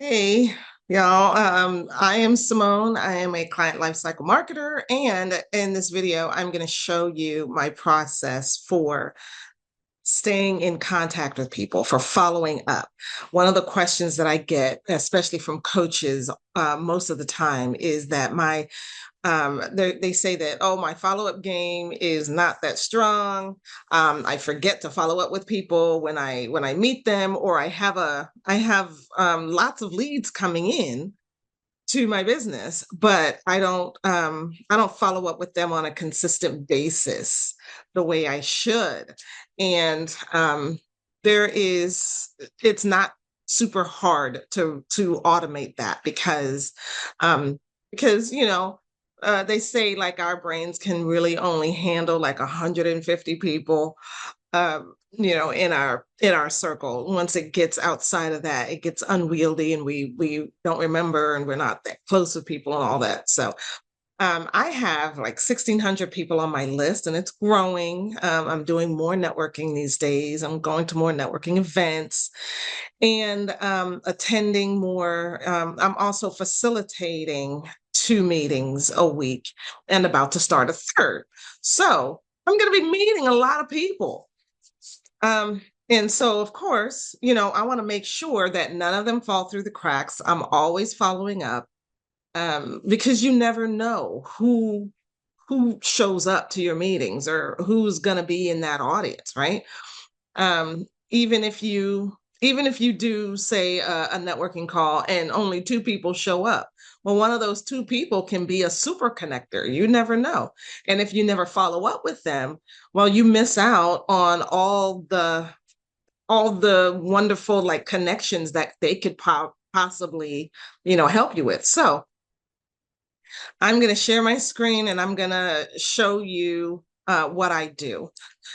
Hey, y'all. I am Simone. I am a client lifecycle marketer. And in this video, I'm going to show you my process for staying in contact with people, for following up. One of the questions that I get, especially from coaches, most of the time is that they say that, oh, my follow-up game is not that strong. I forget to follow up with people when I meet them, or I have lots of leads coming in to my business, but I don't follow up with them on a consistent basis the way I should. And there is it's not super hard to automate that because they say like our brains can really only handle like 150 people in our circle. Once it gets outside of that, it gets unwieldy and we don't remember and we're not that close with people and all that. So I have like 1,600 people on my list and it's growing. I'm doing more networking these days. I'm going to more networking events and attending more. I'm also facilitating 2 meetings a week and about to start a third. So I'm going to be meeting a lot of people. And so, of course, I want to make sure that none of them fall through the cracks. I'm always following up because you never know who shows up to your meetings or who's going to be in that audience, right? Um, even if you even if you do say a networking call and only 2 people show up, well, one of those 2 people can be a super connector. You never know. And if you never follow up with them, well, you miss out on all the wonderful like connections that they could possibly help you with. So I'm going to share my screen and I'm going to show you what I do.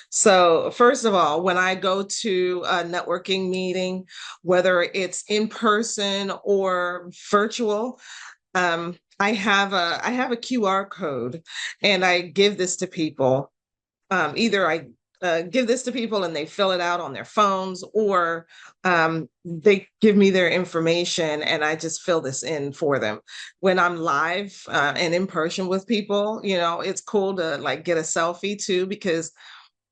So, first of all, when I go to a networking meeting, whether it's in person or virtual, I have a QR code and I give this to people. Either I give this to people and they fill it out on their phones, or they give me their information and I just fill this in for them. When I'm live and in person with people, it's cool to like get a selfie too, because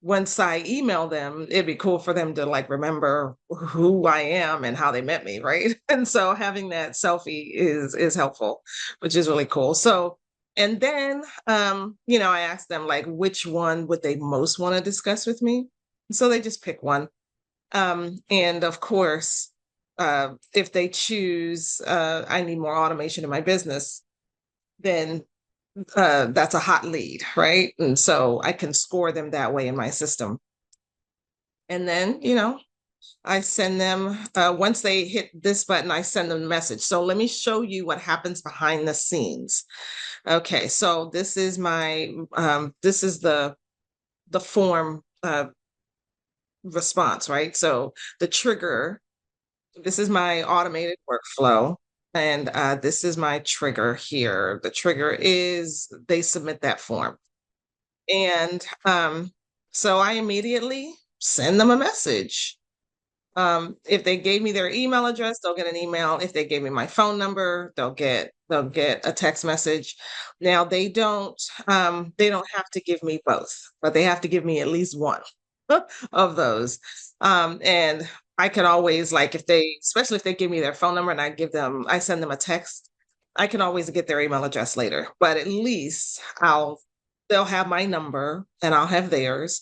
once I email them, it'd be cool for them to like remember who I am and how they met me, right? And so having that selfie is helpful, which is really cool. So, and then I asked them like which one would they most want to discuss with me. So they just pick one. And of course, if they choose I need more automation in my business, then that's a hot lead, right? And so I can score them that way in my system. And then, I send them, once they hit this button, I send them a message. So let me show you what happens behind the scenes. Okay, so this is the form response, right? So the trigger, this is my automated workflow. And this is my trigger here. The trigger is they submit that form. And so I immediately send them a message. If they gave me their email address, they'll get an email. If they gave me my phone number, they'll get a text message. Now they don't have to give me both, but they have to give me at least one of those. And I can always like especially if they give me their phone number and I send them a text, I can always get their email address later. But at least they'll have my number and I'll have theirs.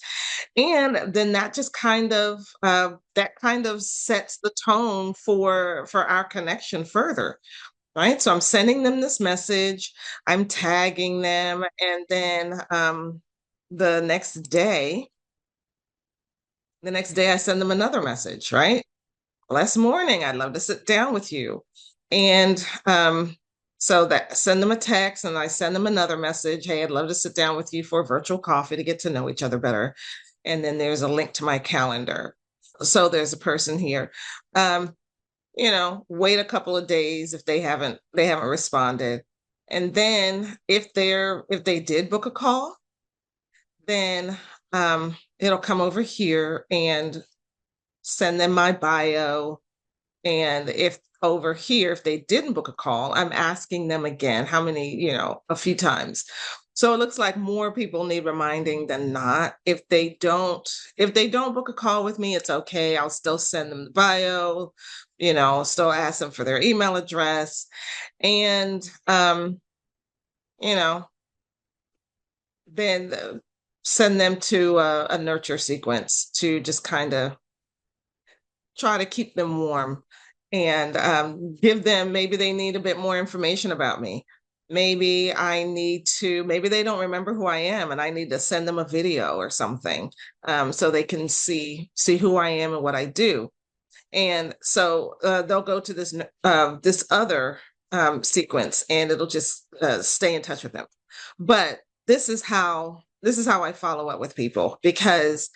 And then that kind of sets the tone for our connection further, right? So I'm sending them this message, I'm tagging them, and then the next day, the next day I send them another message, right? Last morning, I'd love to sit down with you. And so that send them a text and I send them another message. Hey, I'd love to sit down with you for a virtual coffee to get to know each other better. And then there's a link to my calendar. So there's a person here. Um, wait a couple of days if they haven't responded. And then if they did book a call, then it'll come over here and send them my bio, And if over here, if they didn't book a call, I'm asking them again, how many, a few times. So it looks like more people need reminding than not. If they don't book a call with me, it's okay. I'll still send them the bio, still ask them for their email address. And you know, then send them to a nurture sequence to just kind of try to keep them warm and give them, maybe they need a bit more information about me. Maybe they don't remember who I am and I need to send them a video or something, so they can see who I am and what I do. And so they'll go to this other sequence and it'll just stay in touch with them. But this is how I follow up with people, because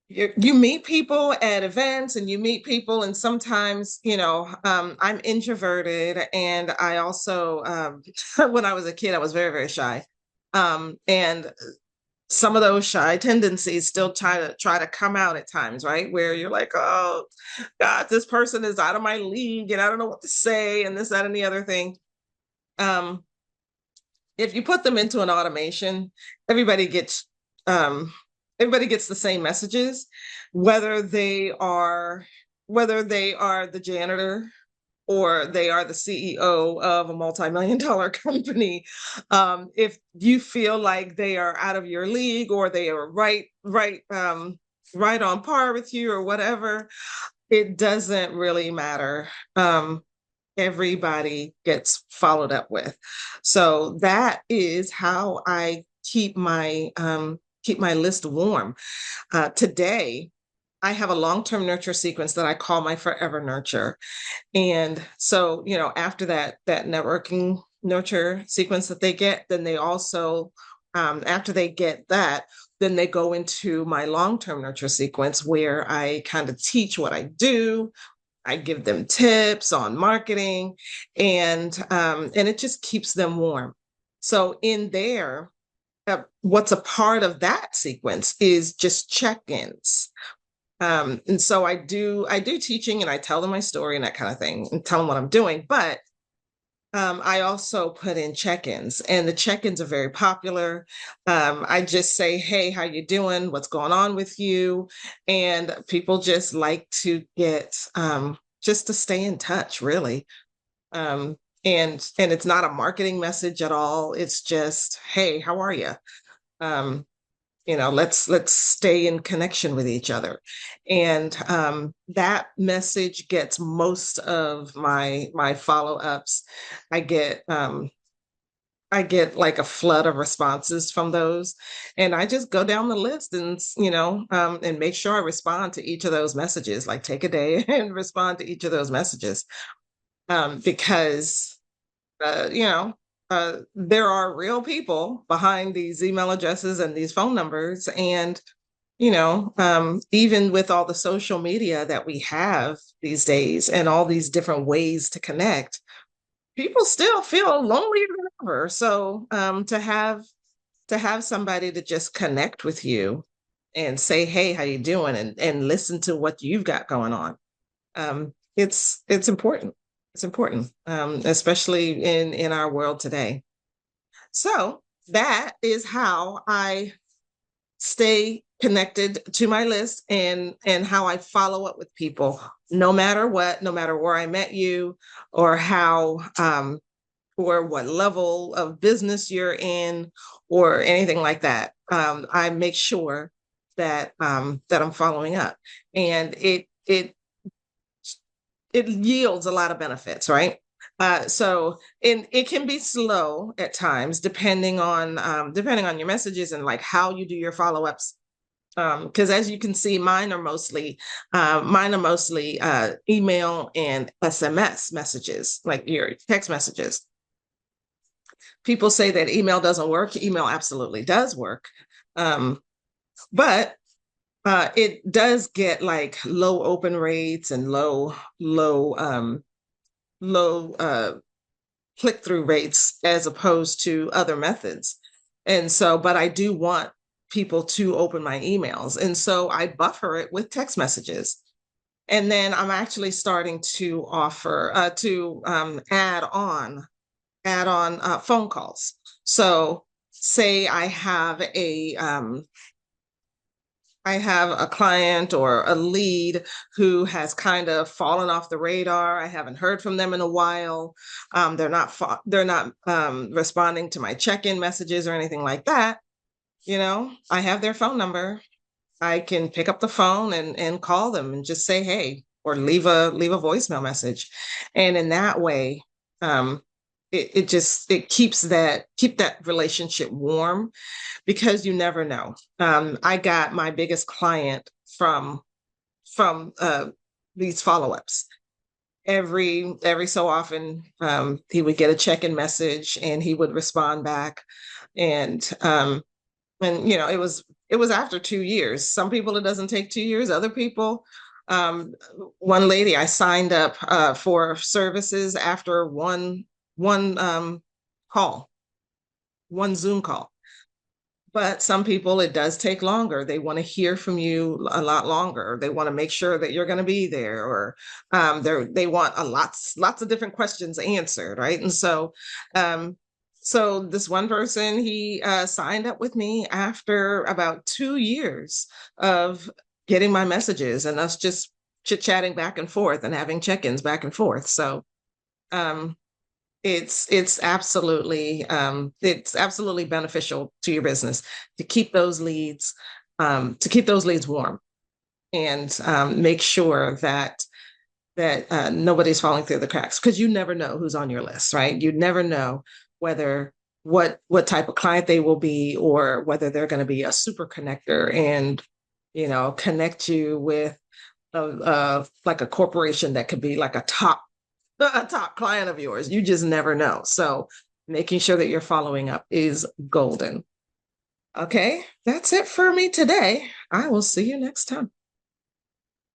you meet people at events and you meet people, and sometimes I'm introverted, and I also when I was a kid I was very, very shy, and some of those shy tendencies still try to come out at times, right? Where you're like, oh God, this person is out of my league and I don't know what to say, and this, that, and the other thing. um if you put them into an automation, everybody gets um, everybody gets the same messages, whether they are the janitor or they are the CEO of a multi-million-dollar company. If you feel like they are out of your league or they are right on par with you or whatever, it doesn't really matter. Everybody gets followed up with. So that is how I keep my list warm. Today, I have a long-term nurture sequence that I call my forever nurture. And so, after that networking nurture sequence that they get, then they also, after they get that, then they go into my long-term nurture sequence where I kind of teach what I do. I give them tips on marketing, and it just keeps them warm. So in there, what's a part of that sequence is just check-ins. And so I do teaching and I tell them my story and that kind of thing and tell them what I'm doing. But I also put in check-ins, and the check-ins are very popular. I just say, "Hey, how you doing? What's going on with you?" And people just like to get just to stay in touch, really. Um, and it's not a marketing message at all. It's just, "Hey, how are you?" Um, let's stay in connection with each other. And that message gets most of my follow-ups. I get like a flood of responses from those, and I just go down the list and make sure I respond to each of those messages, like take a day and respond to each of those messages, because there are real people behind these email addresses and these phone numbers. And, even with all the social media that we have these days and all these different ways to connect, people still feel lonelier than ever. So to have somebody to just connect with you and say, "Hey, how you doing?" and listen to what you've got going on. It's important. It's important, especially in our world today. So that is how I stay connected to my list, and how I follow up with people, no matter what, no matter where I met you, or how or what level of business you're in, or anything like that. I make sure that I'm following up, and it yields a lot of benefits, right? So and it can be slow at times, depending on your messages and like how you do your follow-ups. Because as you can see, mine are mostly email and SMS messages, like your text messages. People say that email doesn't work. Email absolutely does work, um, but it does get like low open rates and low click-through rates as opposed to other methods. And so, but I do want people to open my emails. And so I buffer it with text messages. And then I'm actually starting to offer to add on phone calls. So say I have a client or a lead who has kind of fallen off the radar. I haven't heard from them in a while. They're not responding to my check-in messages or anything like that. I have their phone number. I can pick up the phone and call them and just say hey, or leave a voicemail message. And in that way, it keep that relationship warm, because you never know. I got my biggest client from these follow-ups. Every so often, he would get a check-in message and he would respond back. And it was after 2 years. Some people, it doesn't take 2 years. Other people, one lady, I signed up for services after one call, one Zoom call. But some people, it does take longer. They want to hear from you a lot longer. They want to make sure that you're going to be there, or they want lots of different questions answered, right? And so this one person, he signed up with me after about 2 years of getting my messages and us just chit-chatting back and forth and having check-ins back and forth. So um, it's absolutely beneficial to your business to keep those leads, warm, and make sure that nobody's falling through the cracks, because you never know who's on your list, right? You never know whether what type of client they will be, or whether they're going to be a super connector and connect you with like a corporation that could be like a top client of yours. You just never know. So making sure that you're following up is golden. Okay, that's it for me today. I will see you next time.